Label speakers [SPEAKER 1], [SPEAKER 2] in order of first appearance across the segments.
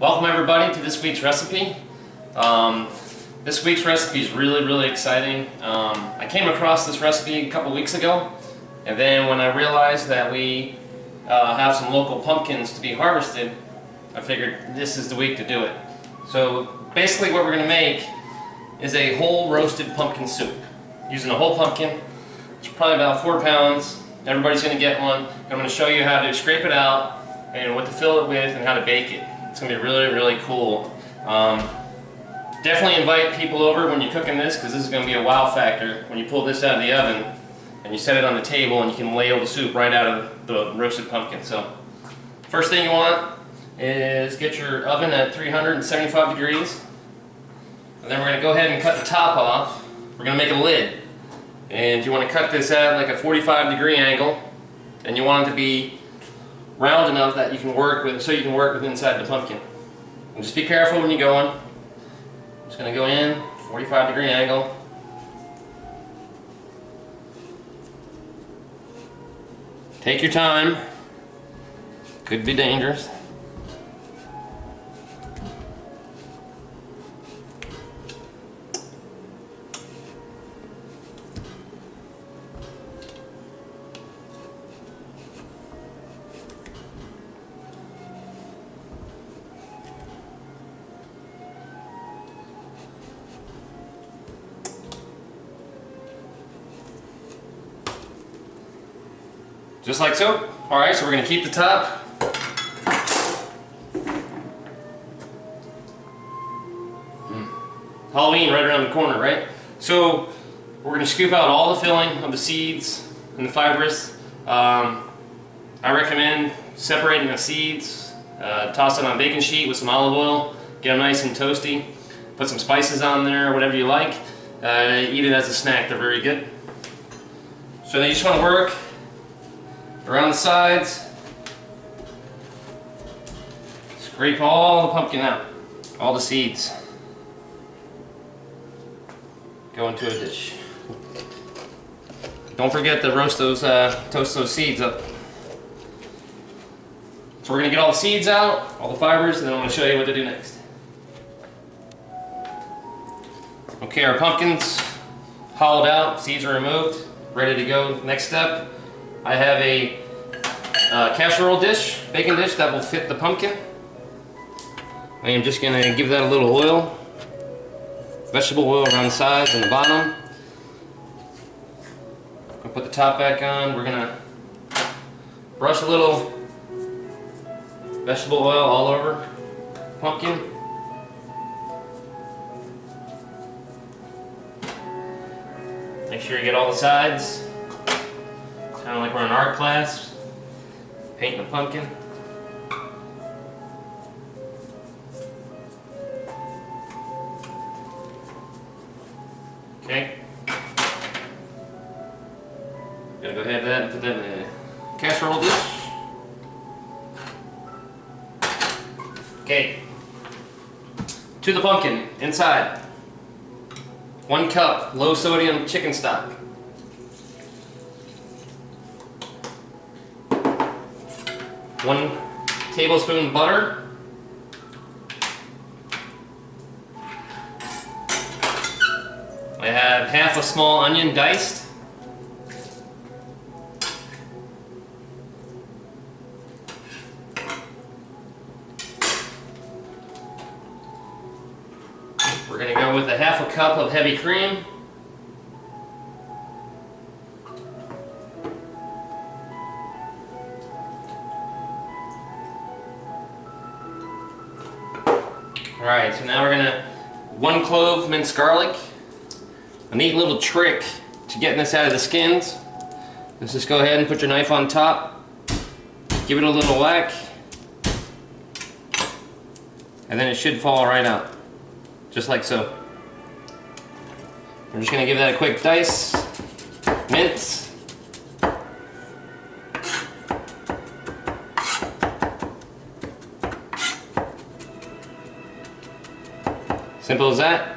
[SPEAKER 1] Welcome everybody to this week's recipe. This week's recipe is really exciting. I came across this recipe a couple weeks ago, and then when I realized that we have some local pumpkins to be harvested, I figured this is the week to do it. So basically what we're going to make is a whole roasted pumpkin soup. Using a whole pumpkin, it's probably about 4 pounds. Everybody's going to get one. I'm going to show you how to scrape it out and what to fill it with and how to bake it. It's going to be really cool. Definitely invite people over when you're cooking this, because this is going to be a wow factor when you pull this out of the oven and you set it on the table and you can ladle the soup right out of the roasted pumpkin. So first thing you want is get your oven at 375 degrees, and then we're going to go ahead and cut the top off. We're going to make a lid, and you want to cut this at like a 45-degree angle, and you want it to be round enough that you can work with, so you can work with inside the pumpkin. And just be careful when you're going. Just going to go in 45-degree angle. Take your time. Could be dangerous. Just like so. Alright, so we're going to keep the top. Halloween right around the corner, right? So we're going to scoop out all the filling of the seeds and the fibrous. I recommend separating the seeds, toss it on a baking sheet with some olive oil, get them nice and toasty, put some spices on there, whatever you like. Eat it as a snack, they're very good. So then you just want to work around the sides, scrape all the pumpkin out, all the seeds. Go into a dish. Don't forget to roast those, toast those seeds up. So we're going to get all the seeds out, all the fibers, and then I'm going to show you what to do next. Okay, our pumpkin's hollowed out, seeds are removed, ready to go. Next step, I have a casserole dish, baking dish that will fit the pumpkin. I am just going to give that a little oil, vegetable oil around the sides and the bottom. I'll put the top back on. We're going to brush a little vegetable oil all over the pumpkin. Make sure you get all the sides. Kind of like we're in art class, painting a pumpkin. Okay. Gonna go ahead and put that in a casserole dish. Okay. To the pumpkin, inside. 1 cup low sodium chicken stock. 1 tablespoon butter. I have half a small onion diced. We're going to go with a half a cup of heavy cream. Alright, so now we're going to 1 clove minced garlic. A neat little trick to getting this out of the skins is just go ahead and put your knife on top, give it a little whack, and then it should fall right out, just like so. We're just going to give that a quick dice, mince. Simple as that.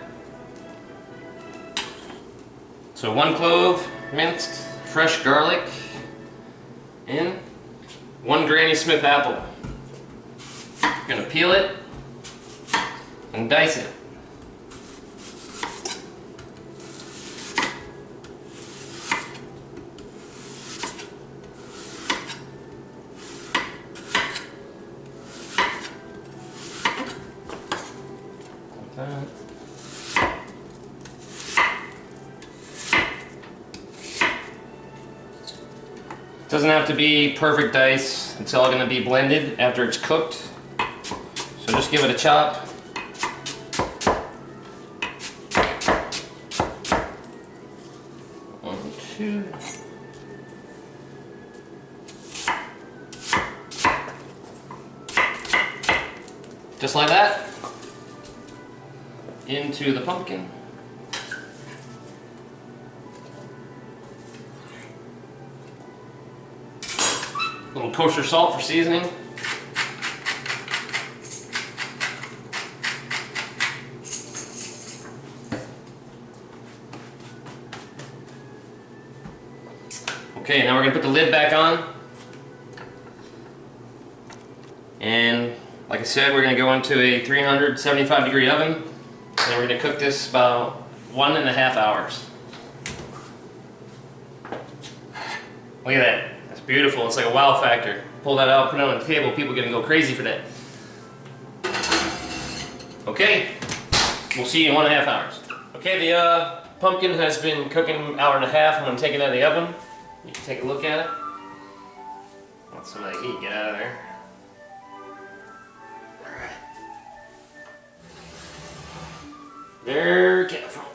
[SPEAKER 1] So 1 clove, minced, fresh garlic, and 1 Granny Smith apple. You're gonna peel it, and dice it. Doesn't have to be perfect dice. It's all going to be blended after it's cooked. So just give it a chop. One, two. Just like that. Into the pumpkin. A little kosher salt for seasoning. Okay, now we're going to put the lid back on. And like I said, we're going to go into a 375 degree oven. And we're going to cook this about 1.5 hours. Look at that. That's beautiful. It's like a wow factor. Pull that out, put it on the table. People are going to go crazy for that. Okay. We'll see you in 1.5 hours. Okay, the pumpkin has been cooking 1.5 hours. I'm going to take it out of the oven. You can take a look at it. Let some of that heat get out of there. Alright. Very careful.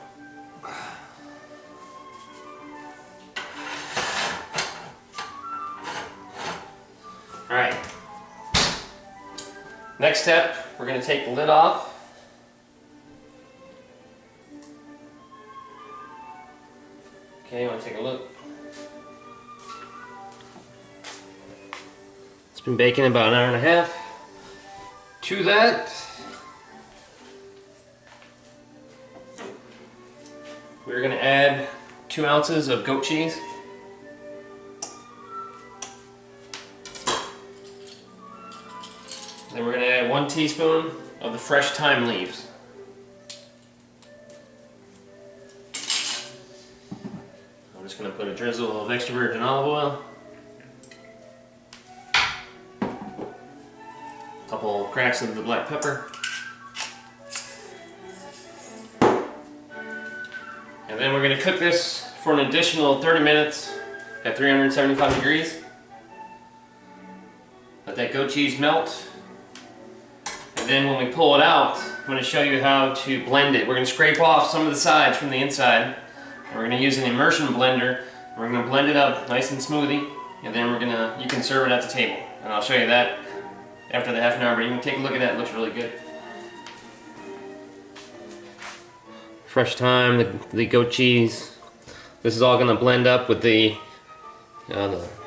[SPEAKER 1] Alright. Next step, we're going to take the lid off. Okay, you want to take a look? It's been baking about 1.5 hours. To that, we're going to add 2 ounces of goat cheese. Then we're going to add 1 teaspoon of the fresh thyme leaves. I'm just going to put a drizzle of extra virgin olive oil. A couple cracks of the black pepper. And then we're going to cook this for an additional 30 minutes at 375 degrees. Let that goat cheese melt. And then when we pull it out, I'm going to show you how to blend it. We're going to scrape off some of the sides from the inside. We're going to use an immersion blender. We're going to blend it up nice and smoothly. And then you can serve it at the table. And I'll show you that after the 1/2 hour, but you can take a look at that. It looks really good. Fresh thyme, the goat cheese. This is all going to blend up with the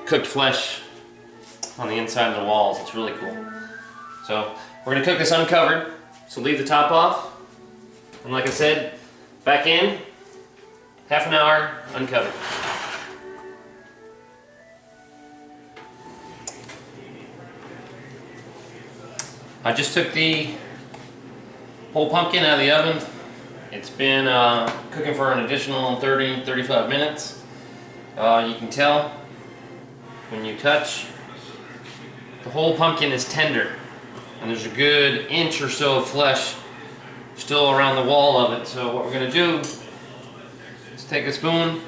[SPEAKER 1] cooked flesh on the inside of the walls. It's really cool. So we're going to cook this uncovered. So leave the top off. And like I said, back in, 1/2 hour, uncovered. I just took the whole pumpkin out of the oven. It's been cooking for an additional 30-35 minutes. You can tell when you touch, the whole pumpkin is tender. And there's a good inch or so of flesh still around the wall of it. So what we're going to do is take a spoon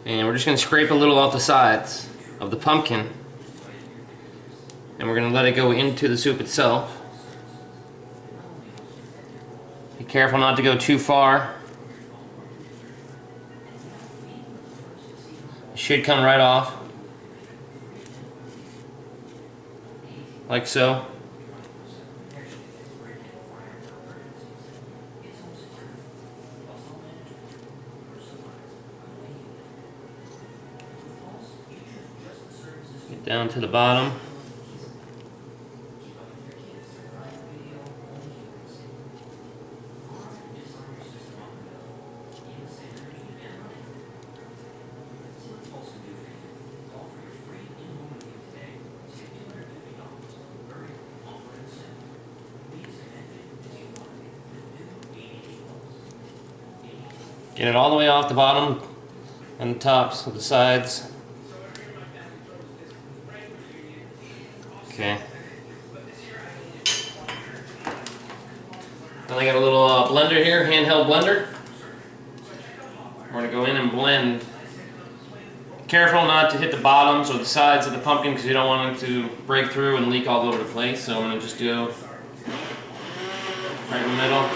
[SPEAKER 1] and we're just going to scrape a little off the sides of the pumpkin. And we're going to let it go into the soup itself. Be careful not to go too far. It should come right off. Like so. Get down to the bottom. Get it all the way off the bottom and the tops of the sides. Okay. Then I got a little blender here, handheld blender. We're going to go in and blend. Careful not to hit the bottoms or the sides of the pumpkin because you don't want it to break through and leak all over the place. So I'm going to just do right in the middle.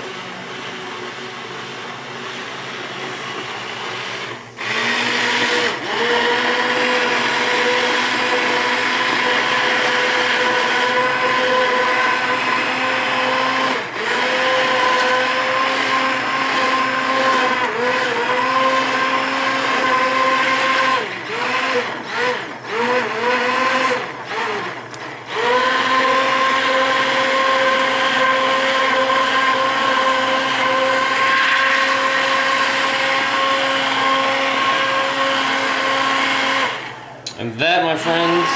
[SPEAKER 1] And that, my friends,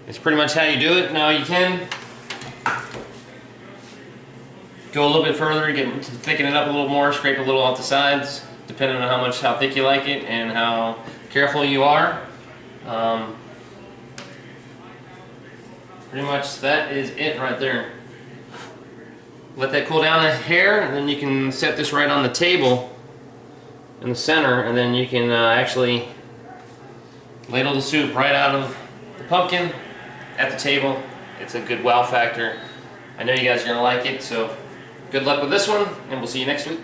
[SPEAKER 1] is pretty much how you do it. Now you can go a little bit further, thicken it up a little more, scrape a little off the sides, depending on how thick you like it and how careful you are. Pretty much that is it right there. Let that cool down a hair, and then you can set this right on the table in the center, and then you can actually ladle the soup right out of the pumpkin at the table. It's a good wow factor. I know you guys are going to like it, so good luck with this one, and we'll see you next week.